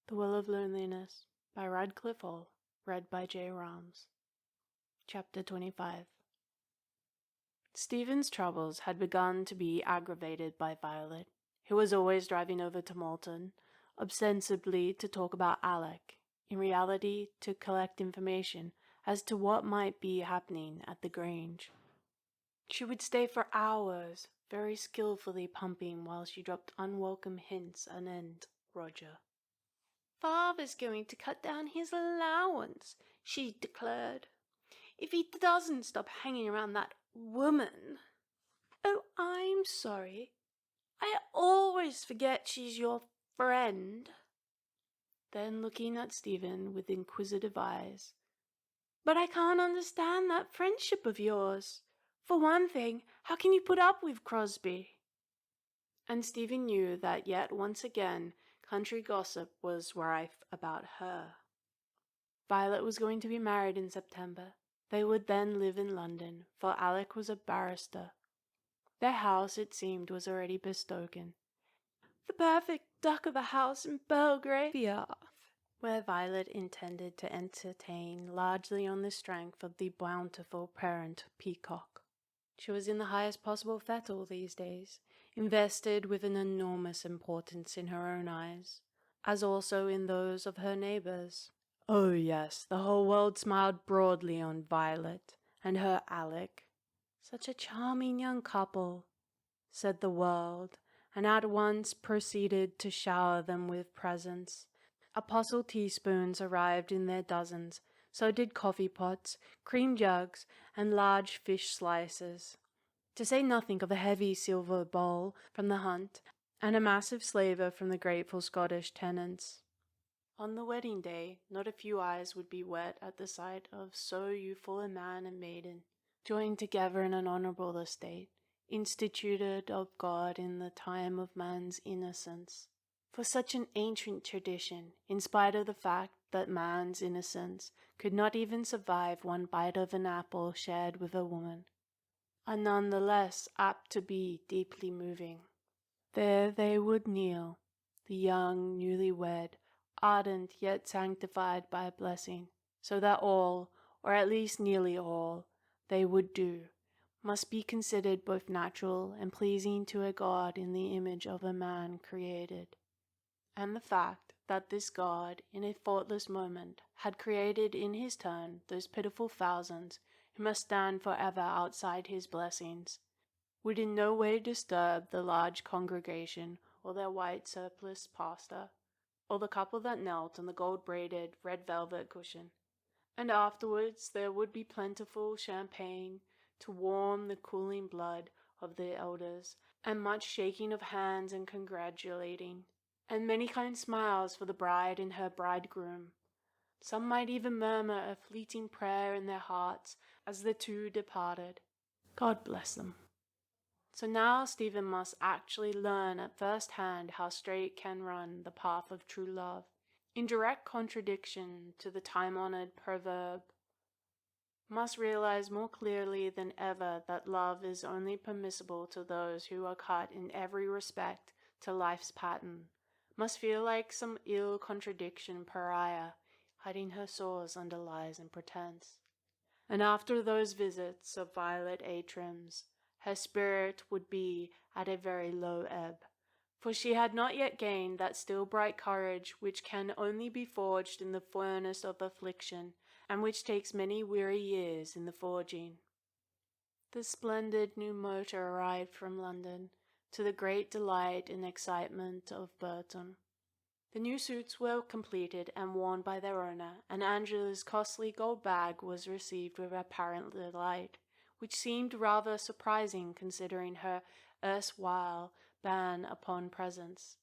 The Will of Loneliness by Radclyffe, read by JayRaams. Chapter 25. Stephen's troubles had begun to be aggravated by Violet, who was always driving over to Malton, ostensibly to talk about Alec, in reality to collect information as to what might be happening at the Grange. She would stay for hours, very skillfully pumping while she dropped unwelcome hints anent Roger. "Father's going to cut down his allowance," she declared, "if he doesn't stop hanging around that woman." "Oh, I'm sorry. I always forget she's your friend." Then looking at Stephen with inquisitive eyes, "But I can't understand that friendship of yours. For one thing, how can you put up with Crosby?" And Stephen knew that yet once again country gossip was rife about her. Violet was going to be married in September. They would then live in London, for Alec was a barrister. Their house, it seemed, was already bestoken. The perfect duck of a house in Belgravia, where Violet intended to entertain largely on the strength of the bountiful parent peacock. She was in the highest possible fettle these days, invested with an enormous importance in her own eyes, as also in those of her neighbours. Oh yes, the whole world smiled broadly on Violet and her Alec. Such a charming young couple, said the world, and at once proceeded to shower them with presents. Apostle teaspoons arrived in their dozens, so did coffee pots, cream jugs, and large fish slices, to say nothing of a heavy silver bowl from the hunt, and a massive slaver from the grateful Scottish tenants. On the wedding day, not a few eyes would be wet at the sight of so youthful a man and maiden, joined together in an honourable estate, instituted of God in the time of man's innocence. For such an ancient tradition, in spite of the fact that man's innocence could not even survive one bite of an apple shared with a woman, are none the less apt to be deeply moving. There they would kneel, the young newly-wed, ardent yet sanctified by a blessing, so that all, or at least nearly all, they would do, must be considered both natural and pleasing to a God in the image of a man created. And the fact that this God, in a thoughtless moment, had created in his turn those pitiful thousands who must stand forever outside his blessings, would in no way disturb the large congregation or their white surplice pastor, or the couple that knelt on the gold-braided red velvet cushion. And afterwards there would be plentiful champagne to warm the cooling blood of the elders, and much shaking of hands and congratulating, and many kind smiles for the bride and her bridegroom. Some might even murmur a fleeting prayer in their hearts as the two departed. God bless them. So now Stephen must actually learn at first hand how straight can run the path of true love, in direct contradiction to the time-honored proverb. Must realize more clearly than ever that love is only permissible to those who are cut in every respect to life's pattern. Must feel like some ill contradiction pariah, hiding her sores under lies and pretense. And after those visits of Violet Atrams, her spirit would be at a very low ebb, for she had not yet gained that still bright courage which can only be forged in the furnace of affliction, and which takes many weary years in the forging. The splendid new motor arrived from London, to the great delight and excitement of Burton. The new suits were completed and worn by their owner, and Angela's costly gold bag was received with apparent delight, which seemed rather surprising considering her erstwhile ban upon presents.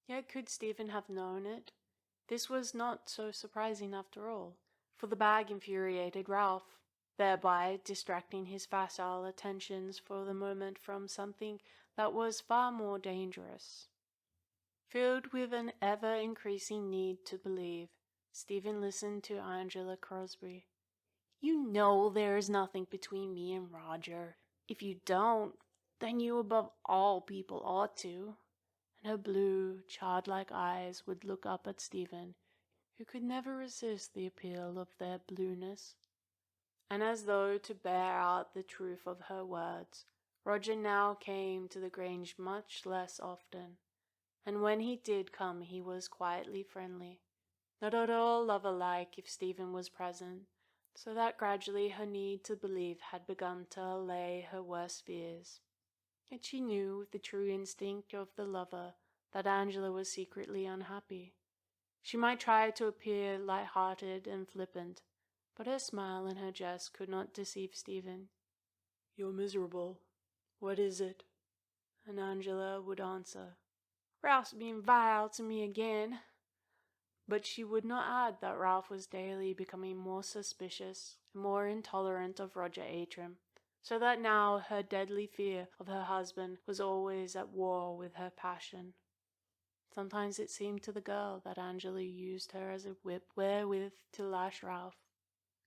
Yet could Stephen have known it? This was not so surprising after all, for the bag infuriated Ralph, thereby distracting his facile attentions for the moment from something that was far more dangerous. Filled with an ever-increasing need to believe, Stephen listened to Angela Crosby. "You know there is nothing between me and Roger. If you don't, then you above all people ought to. and her blue, childlike eyes would look up at Stephen, who could never resist the appeal of their blueness. And as though to bear out the truth of her words, Roger now came to the Grange much less often, and when he did come he was quietly friendly, not at all lover-like if Stephen was present, so that gradually her need to believe had begun to allay her worst fears. Yet she knew with the true instinct of the lover that Angela was secretly unhappy. She might try to appear light-hearted and flippant, but her smile and her jest could not deceive Stephen. "You're miserable. What is it?" And Angela would answer, "Ralph's being vile to me again." But she would not add that Ralph was daily becoming more suspicious and more intolerant of Roger Atrim, so that now her deadly fear of her husband was always at war with her passion. Sometimes it seemed to the girl that Angela used her as a whip wherewith to lash Ralph.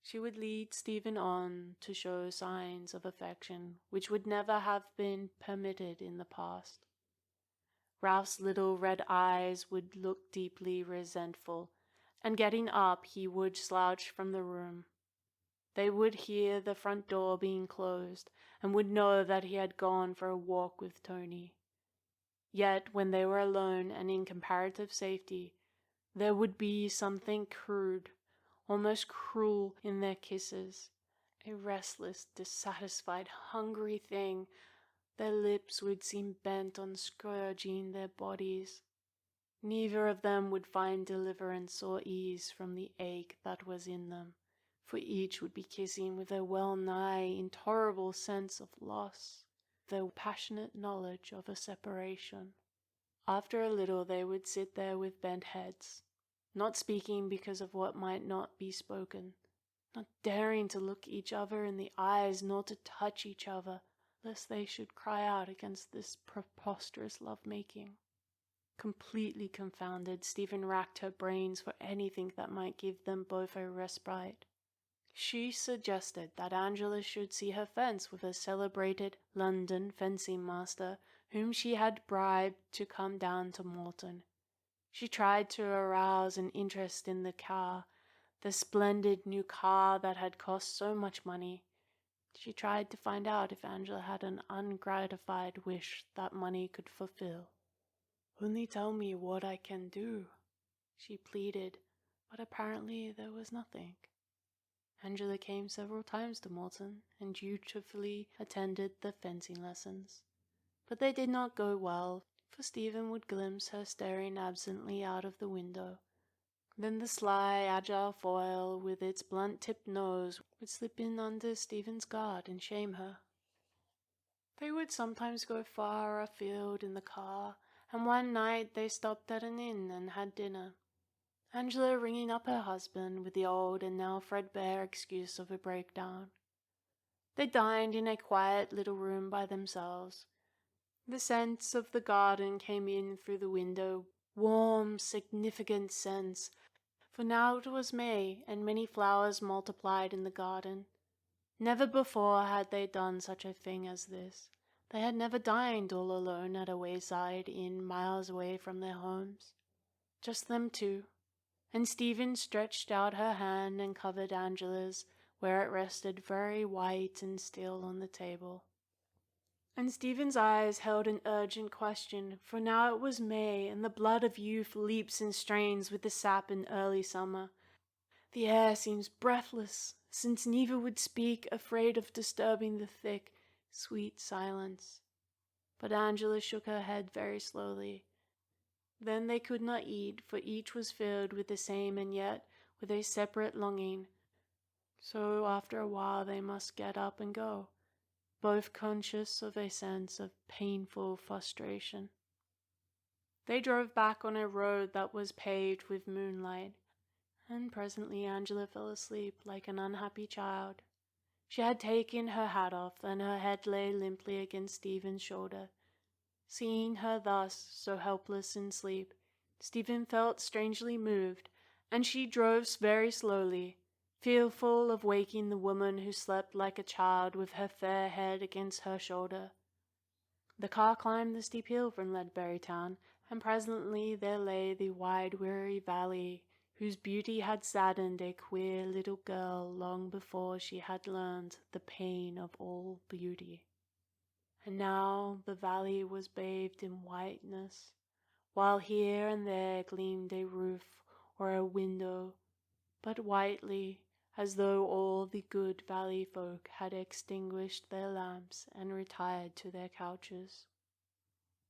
She would lead Stephen on to show signs of affection which would never have been permitted in the past. Ralph's little red eyes would look deeply resentful, and getting up he would slouch from the room. They would hear the front door being closed, and would know that he had gone for a walk with Tony. Yet when they were alone and in comparative safety, there would be something crude, almost cruel in their kisses, a restless, dissatisfied, hungry thing. Their lips would seem bent on scourging their bodies. Neither of them would find deliverance or ease from the ache that was in them, for each would be kissing with a well-nigh intolerable sense of loss, the passionate knowledge of a separation. After a little they would sit there with bent heads, not speaking because of what might not be spoken, not daring to look each other in the eyes nor to touch each other, lest they should cry out against this preposterous love-making. Completely confounded, Stephen racked her brains for anything that might give them both a respite. She suggested that Angela should see her fence with a celebrated London fencing master whom she had bribed to come down to Malton. She tried to arouse an interest in the car, the splendid new car that had cost so much money. She tried to find out if Angela had an ungratified wish that money could fulfill. "Only tell me what I can do," she pleaded, but apparently there was nothing. Angela came several times to Malton and dutifully attended the fencing lessons, but they did not go well, for Stephen would glimpse her staring absently out of the window. Then the sly, agile foil with its blunt-tipped nose would slip in under Stephen's guard and shame her. They would sometimes go far afield in the car, and one night they stopped at an inn and had dinner, Angela ringing up her husband with the old and now threadbare excuse of a breakdown. They dined in a quiet little room by themselves. The scents of the garden came in through the window, warm, significant scents, for now it was May, and many flowers multiplied in the garden. Never before had they done such a thing as this. They had never dined all alone at a wayside inn miles away from their homes. Just them two, and Stephen stretched out her hand and covered Angela's, where it rested very white and still on the table. And Stephen's eyes held an urgent question, for now it was May, and the blood of youth leaps and strains with the sap in early summer. The air seems breathless, since neither would speak, afraid of disturbing the thick, sweet silence. But Angela shook her head very slowly. Then they could not eat, for each was filled with the same and yet with a separate longing. So after a while they must get up and go, both conscious of a sense of painful frustration. They drove back on a road that was paved with moonlight, and presently Angela fell asleep like an unhappy child. She had taken her hat off, and her head lay limply against Stephen's shoulder. Seeing her thus, so helpless in sleep, Stephen felt strangely moved, and she drove very slowly, fearful of waking the woman who slept like a child with her fair head against her shoulder. The car climbed the steep hill from Ledbury Town, And presently there lay the wide weary valley, whose beauty had saddened a queer little girl long before she had learned the pain of all beauty. And now the valley was bathed in whiteness, while here and there gleamed a roof or a window, but whitely, as though all the good valley folk had extinguished their lamps and retired to their couches.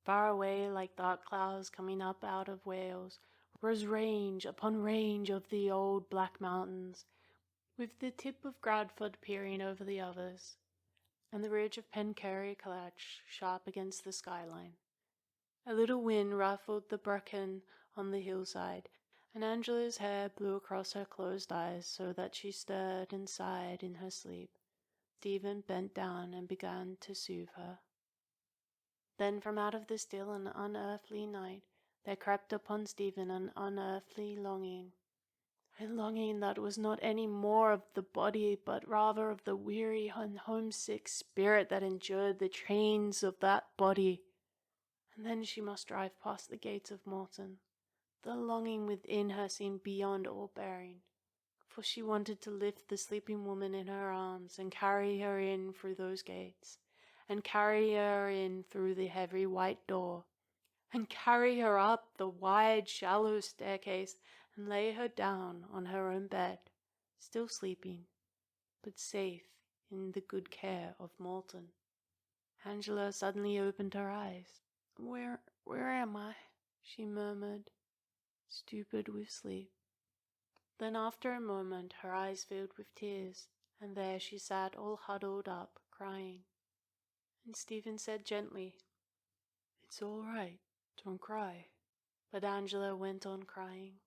Far away, like dark clouds coming up out of Wales, rose range upon range of the old black mountains, with the tip of Gradford peering over the others, and the ridge of Pencarry Collatch sharp against the skyline. A little wind ruffled the bracken on the hillside, and Angela's hair blew across her closed eyes so that she stirred and sighed in her sleep. Stephen bent down and began to soothe her. Then from out of the still and unearthly night there crept upon Stephen an unearthly longing, a longing that was not any more of the body, but rather of the weary and homesick spirit that endured the chains of that body. And then she must drive past the gates of Morton. The longing within her seemed beyond all bearing, for she wanted to lift the sleeping woman in her arms and carry her in through those gates, and carry her in through the heavy white door, and carry her up the wide, shallow staircase, and lay her down on her own bed, still sleeping, but safe in the good care of Morton. Angela suddenly opened her eyes. Where am I?" she murmured, stupid with sleep. Then after a moment her eyes filled with tears, and there she sat all huddled up, crying. And Stephen said gently, "It's all right, don't cry." But Angela went on crying.